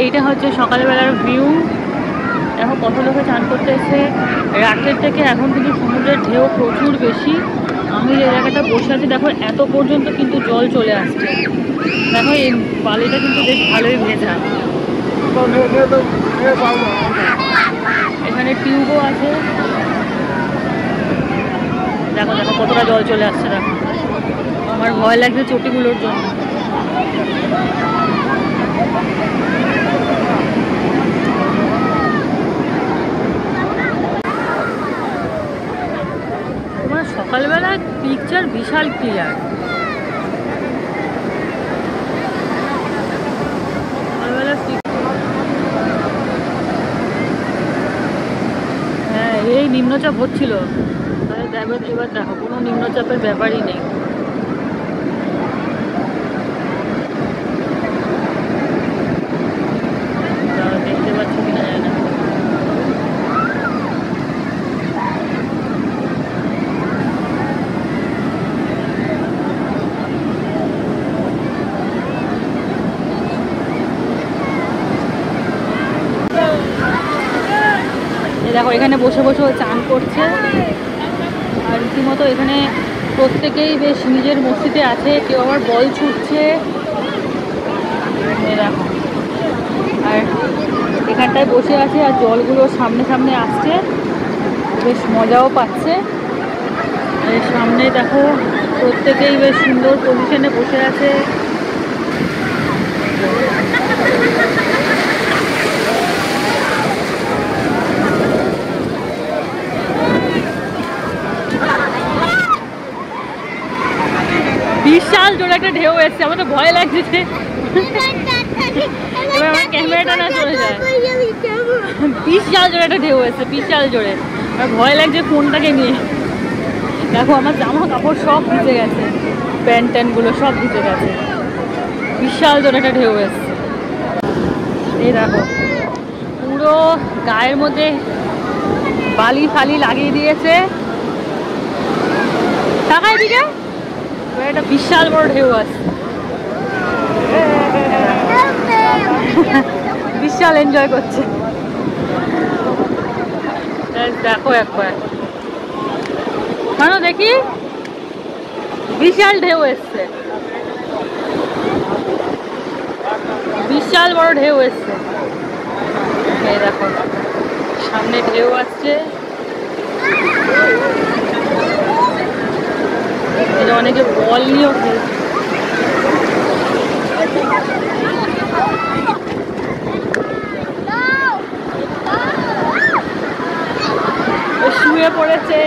এইটা হচ্ছে সকালবেলার ভিউ। দেখো কত লোকে চান করতে এসে। রাতের থেকে এখন কিন্তু সমুদ্রের ঢেউ প্রচুর বেশি। আমি যে জায়গাটা বসে আছি দেখো এত পর্যন্ত কিন্তু জল চলে আসছে। দেখো এই বালিটা কিন্তু বেশ ভালোই ভেজা। এখানে টিউবও আছে। দেখো দেখো কতটা জল চলে আসছে। দেখো আমার ভয় লাগছে চটিগুলোর জন্য। তোমার সকালবেলা পিকচার বিশাল ক্লিয়ার। হ্যাঁ এই নিম্নচাপ হচ্ছিল, এবার দেখো কোনো নিম্নচাপের ব্যাপারই নেই। দেখতে পাচ্ছি কিনা জানি না। দেখো এখানে বসে বসে চান করছে। আর রীতিমতো এখানে প্রত্যেকেই বেশ নিজের মসজিদে আছে, কেউ আবার বল ছুটছে। দেখো আর এখানটায় বসে আছে আর জলগুলো সামনে সামনে আসছে, বেশ মজাও পাচ্ছে। আর সামনে দেখো প্রত্যেকেই বেশ সুন্দর পজিশনে বসে আছে। বিশাল জোরে একটা ঢেউ এসছে, আমার তো ভয় লাগছে। এবার আমার ক্যামেরাটা না চলে যায়। বিশাল জোরে একটা ঢেউ এসছে, বিশাল জোরে। আর ভয় লাগছে ফোনটাকে নিয়ে। দেখো আমার জামা কাপড় সব ভিজে গেছে, প্যান্ট ট্যান্টগুলো সব ভিজে গেছে। বিশাল জোরে একটা ঢেউ এসছে। এই দেখো পুরো গায়ের মধ্যে বালি ফালি লাগিয়ে দিয়েছে। টাকায় দিকে একটা বিশাল বড় ঢেউ আছে। বিশাল এনজয় করছে। দেখো একবার কেন দেখি বিশাল ঢেউ এসছে, বিশাল বড় ঢেউ এসছে। এই দেখো সামনে ঢেউ আসছে। এটা অনেকে বল নিয়েও খেলছে। শুয়ে পড়েছে।